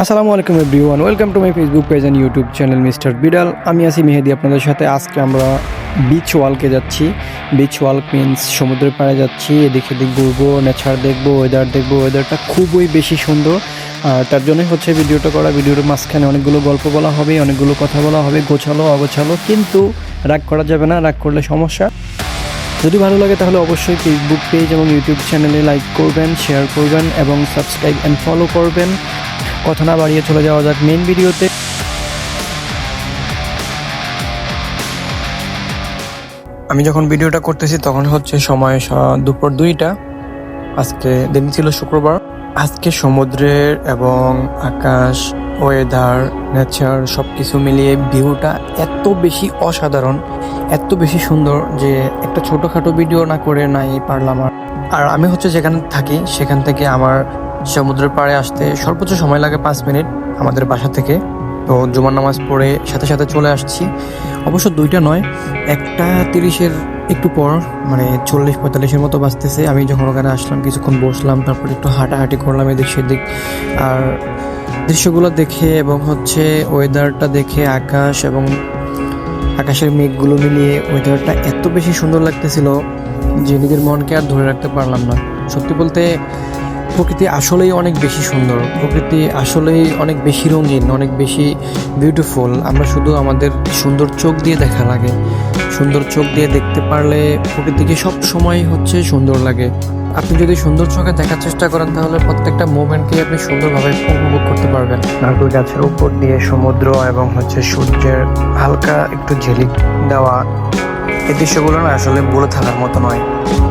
আসসালামু আলাইকুম everyone, welcome to my Facebook page and YouTube channel mister Bidal. আমি আছি মেহেদি আপনাদের সাথে। আজকে আমরা বিচ ওয়ালকে যাচ্ছি। বিচ ওয়াল মিন্স সমুদ্রের পাড়ে যাচ্ছি, এদিক সেদিক ঘুরবো, নেচার দেখবো, ওয়েদার দেখবো। ওয়েদারটা খুবই বেশি সুন্দর, আর তার জন্যই হচ্ছে ভিডিওটা করা। ভিডিওর মাঝখানে অনেকগুলো গল্প বলা হবে, অনেকগুলো কথা বলা হবে, গোছালো অগোছালো, কিন্তু রাগ করা যাবে না, রাগ করলে সমস্যা। যদি ভালো লাগে তাহলে অবশ্যই ফেসবুক পেজ এবং ইউটিউব চ্যানেলে লাইক করবেন, শেয়ার করবেন এবং সাবস্ক্রাইব অ্যান্ড ফলো করবেন। কথা না বাড়িয়ে চলে যাওয়া যাক মেইন ভিডিওতে। আমি যখন ভিডিওটা করতেছি তখন হচ্ছে সময় দুপুর 2টা। আজকে দিন ছিল শুক্রবার। আজকে সমুদ্রের এবং আকাশ, ওয়েদার, নেচার সব কিছু মিলিয়ে ভিউটা এত বেশি অসাধারণ, এত বেশি সুন্দর যে একটা ছোটোখাটো ভিডিও না করে নাই পারলাম। আর আমি হচ্ছে যেখানে থাকি সেখান থেকে আমার সমুদ্রের পাড়ে আসতে সর্বোচ্চ সময় লাগে 5 মিনিট আমাদের বাসা থেকে। তো জুমার নামাজ পড়ে সাথে সাথে চলে আসছি। অবশ্য 2টা নয়, 1:30-এর একটু পর, মানে 40-45-এর মতো বাজতেছে। আমি যখন ওখানে আসলাম কিছুক্ষণ বসলাম, তারপর একটু হাঁটাহাঁটি করলাম এদিক সেদিক। আর দৃশ্যগুলো দেখে এবং হচ্ছে ওয়েদারটা দেখে, আকাশ এবং আকাশের মেঘগুলো মিলিয়ে ওয়েদারটা এত বেশি সুন্দর লাগতেছিল যে নিজের মনকে আর ধরে রাখতে পারলাম না। সত্যি বলতে প্রকৃতি আসলেই অনেক বেশি সুন্দর, প্রকৃতি আসলেই অনেক বেশি রঙিন, অনেক বেশি বিউটিফুল। আমরা শুধু আমাদের সুন্দর চোখ দিয়ে দেখা লাগে। সুন্দর চোখ দিয়ে দেখতে পারলে প্রকৃতিকে সব সময় হচ্ছে সুন্দর লাগে। আপনি যদি সুন্দর চোখে দেখার চেষ্টা করেন তাহলে প্রত্যেকটা মুভমেন্টকে আপনি সুন্দরভাবে উপভোগ করতে পারবেন। নারকেল গাছের উপর দিয়ে সমুদ্র এবং হচ্ছে সূর্যের হালকা একটু ঝিলিক দেওয়া, এই দৃশ্যগুলো না আসলে বলে থাকার মতো নয়।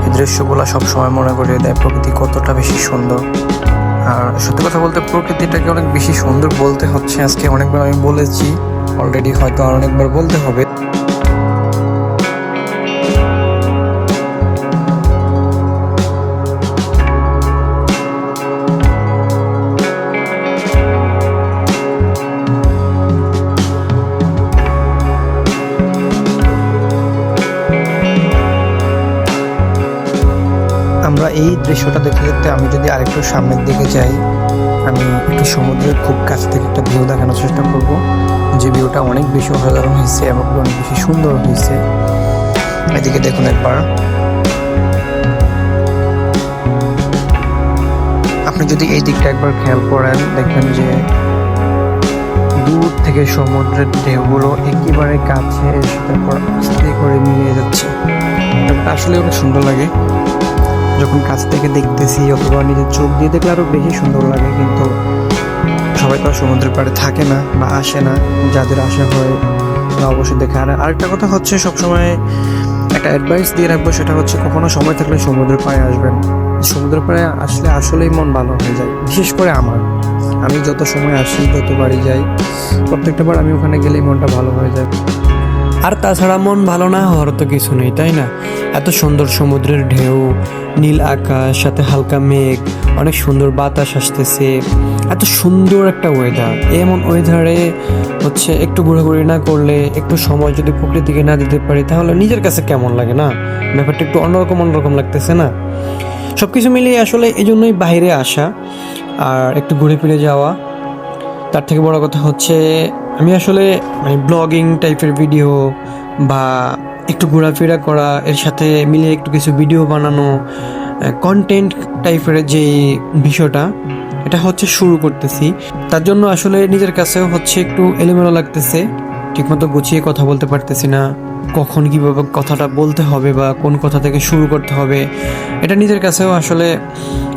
এই দৃশ্যগুলো সবসময় মনে করিয়ে দেয় প্রকৃতি কতটা বেশি সুন্দর। আর সত্যি কথা বলতে প্রকৃতিটাকে অনেক বেশি সুন্দর বলতে হচ্ছে, আজকে অনেকবার আমি বলেছি অলরেডি, হয়তো আর অনেকবার বলতে হবে। আমরা এই দৃশ্যটা দেখতে দেখতে আমি যদি আরেকটু সামনের দিকে যাই, আমি একটু সমুদ্রের খুব কাছ থেকে একটা ভিউ দেখানোর চেষ্টা করব, যে ভিউটা অনেক বেশি অসাধারণ হয়েছে এবং অনেক বেশি সুন্দর হয়েছে। এদিকে দেখুন একবার। আপনি যদি এই দিকটা একবার খেয়াল করেন দেখবেন যে দূর থেকে সমুদ্রের ঢেউগুলো একেবারে কাছে এসে তারপর আস্তে করে মিলিয়ে যাচ্ছে। আসলে অনেক সুন্দর লাগে যখন কাছ থেকে দেখতেছি, অথবা নিজের চোখ দিয়ে দেখলে আরো বেশি সুন্দর লাগে। কিন্তু সবাই তো সমুদ্রের পাড়ে থাকে না বা আসে না, যাদের আসা হয় তারা অবশ্যই দেখে। আর আরেকটা কথা হচ্ছে, সবসময় একটা অ্যাডভাইস দিয়ে রাখবো, সেটা হচ্ছে কখনো সময় থাকলে সমুদ্রের পাড়ে আসবেন। সমুদ্রের পাড়ে আসলে আসলেই মন ভালো হয়ে যায়। বিশেষ করে আমি যত সময় আসি, যত বাড়ি যাই, প্রত্যেকটা বার আমি ওখানে গেলেই মনটা ভালো হয়ে যায়। আর তাছাড়া মন ভালো না হওয়ার তো কিছু নেই, তাই না? এত সুন্দর সমুদ্রের ঢেউ, নীল আকাশ, সাথে হালকা মেঘ, অনেক সুন্দর বাতাস আসতেছে, এত সুন্দর একটা ওয়েদার। এমন ওয়েদারে হচ্ছে একটু ঘোরাঘুরি না করলে, একটু সময় যদি প্রকৃতিকে না দিতে পারি, তাহলে নিজের কাছে কেমন লাগে না? ব্যাপারটা একটু অন্যরকম লাগতেছে না? সব কিছু মিলিয়ে আসলে এই জন্যই বাইরে আসা আর একটু ঘুরে ফিরে যাওয়া। তার থেকে বড় কথা হচ্ছে আমি আসলে মানে ব্লগিং টাইপের ভিডিও বা একটু ঘোরাফেরা করা, এর সাথে মিলে একটু কিছু ভিডিও বানানো, কন্টেন্ট টাইপের যে বিষয়টা, এটা হচ্ছে শুরু করতেছি। তার জন্য আসলে নিজের কাছেও হচ্ছে একটু এলোমেলো লাগতেছে, ঠিকমতো গুছিয়ে কথা বলতে পারতেছি না, কখন কীভাবে কথাটা বলতে হবে বা কোন কথা থেকে শুরু করতে হবে, এটা নিজের কাছেও আসলে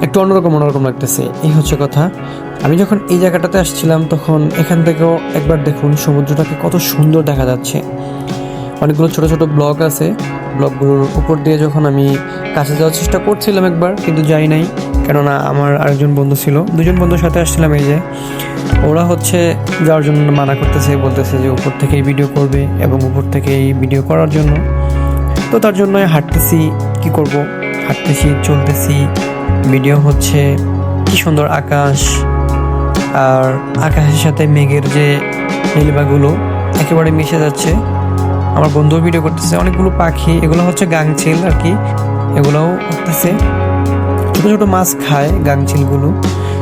একটু অন্যরকম লাগতেছে। এই হচ্ছে কথা। আমি যখন এই জায়গাটাতে আসছিলাম তখন এখান থেকেও একবার দেখুন সমুদ্রটাকে কত সুন্দর দেখা যাচ্ছে। অনেকগুলো ছোট ছোট ব্লক আছে, ব্লকগুলোর উপর দিয়ে যখন আমি কাছে যাওয়ার চেষ্টা করছিলাম একবার, কিন্তু যাই নাই, কেননা আমার আরেকজন বন্ধু ছিল, 2জন বন্ধুর সাথে আসছিলাম। এই যে ওরা হচ্ছে যাওয়ার জন্য মানা করতেছে, বলতেছে যে উপর থেকেই ভিডিও করবে এবং উপর থেকেই ভিডিও করার জন্য। তো তার জন্য হাঁটতেছি, কি করব, হাঁটতেছি, চলতেছি, ভিডিও হচ্ছে। কি সুন্দর আকাশ, আর আকাশের সাথে মেঘের যে নীলিমাগুলো একেবারে মিশে যাচ্ছে। আমার বন্ধুও ভিডিও করতেছে। অনেকগুলো পাখি, এগুলো হচ্ছে গাংচিল আর কি, এগুলোও উঠতেছে। ছোটো ছোটো মাছ খায় গাংচিলগুলো।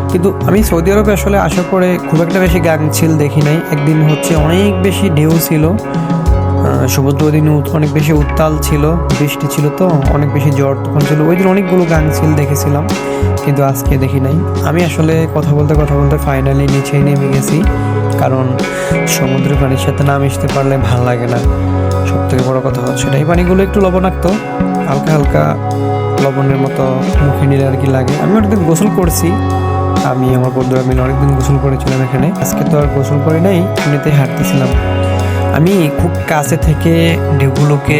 তো কিন্তু আমি সৌদি আরবে আসলে আসার পরে খুব একটা বেশি গাংচিল দেখি নাই। একদিন হচ্ছে অনেক বেশি ঢেউ ছিল, সমুদ্র ওই দিন অনেক বেশি উত্তাল ছিল, বৃষ্টি ছিল, তো অনেক বেশি ঝড় তখন ছিল। ওই দিন অনেকগুলো গাংচিল দেখেছিলাম, কিন্তু আজকে দেখি নাই। আমি আসলে কথা বলতে ফাইনালি নিচেই নেমে গেছি, কারণ সমুদ্রের পানির সাথে না মিশতে পারলে ভাল লাগে না। সব থেকে বড় কথা হচ্ছে এই পানিগুলো একটু লবণাক্ত, হালকা হালকা লবণের মতো মুখে নিলে আর কি লাগে। আমি অনেকদিন গোসল করছি, আমি আমার বন্ধুরা মিলে অনেকদিন গোসল করেছিলাম এখানে। আজকে তো আর গোসল করি নাই, এমনিতেই হাঁটতেছিলাম। আমি খুব কাছে থেকে ঢেউগুলোকে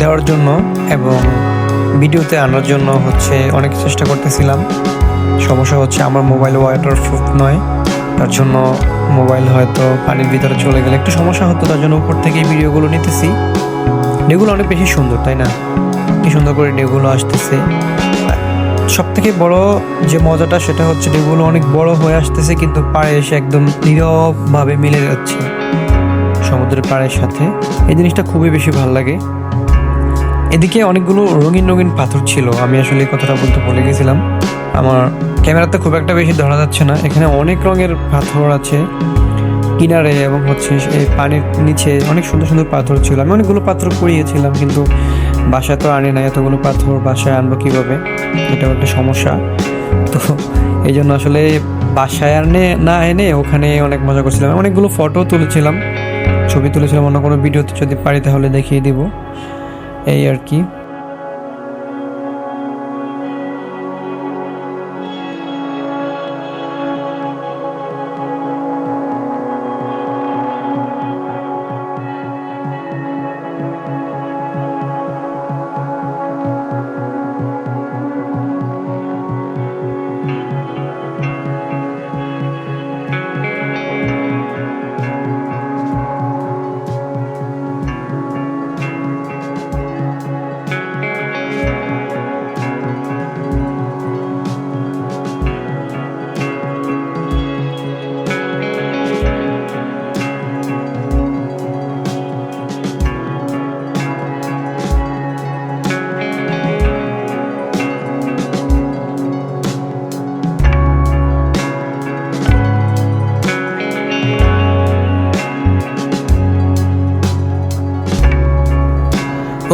দেওয়ার জন্য এবং ভিডিওতে আনার জন্য হচ্ছে অনেক চেষ্টা করতেছিলাম। সমস্যা হচ্ছে আমার মোবাইল ওয়াটারপ্রুফ নয়, তার জন্য মোবাইল হয়তো পানির ভিতরে চলে গেলে একটু সমস্যা হতো, তার জন্য উপর থেকে এই ভিডিওগুলো নিতেছি। ঢেউগুলো অনেক বেশি সুন্দর, তাই না? কি সুন্দর করে ঢেউগুলো আসতেছে। সব থেকে বড় যে মজাটা সেটা হচ্ছে ঢেউগুলো অনেক বড় হয়ে আসতেছে, কিন্তু পাড়ে এসে একদম নীরবভাবে মিলে যাচ্ছে সমুদ্রের পাড়ের সাথে। এই জিনিসটা খুবই বেশি ভালো লাগে। এদিকে অনেকগুলো রঙিন রঙিন পাথর ছিল, আমি আসলে এই কথাটা বলতে ভুলে গেছিলাম। আমার ক্যামেরাতে খুব একটা বেশি ধরা যাচ্ছে না। এখানে অনেক রঙের পাথর আছে কিনারে, এবং হচ্ছে এই পানির নিচে অনেক সুন্দর সুন্দর পাথর ছিল। আমি অনেকগুলো পাথর কুড়িয়েছিলাম, কিন্তু বাসায় তো আনি না, এতগুলো পাথর বাসায় আনবো কীভাবে, এটাও একটা সমস্যা। তো এই জন্য আসলে বাসায় না এনে ওখানে অনেক মজা করছিলাম। অনেকগুলো ফটো তুলেছিলাম, ছবি তুলেছিলাম। অন্য কোনো ভিডিওতে যদি পারি তাহলে দেখিয়ে দিব, এই আর কি।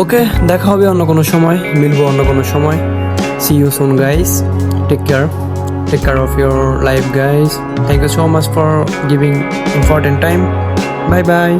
ওকে, দেখা হবে অন্য কোনো সময়, মিলবো অন্য কোনো সময়। See you soon guys, take care of your life guys. Thank you so much for giving important time. Bye by.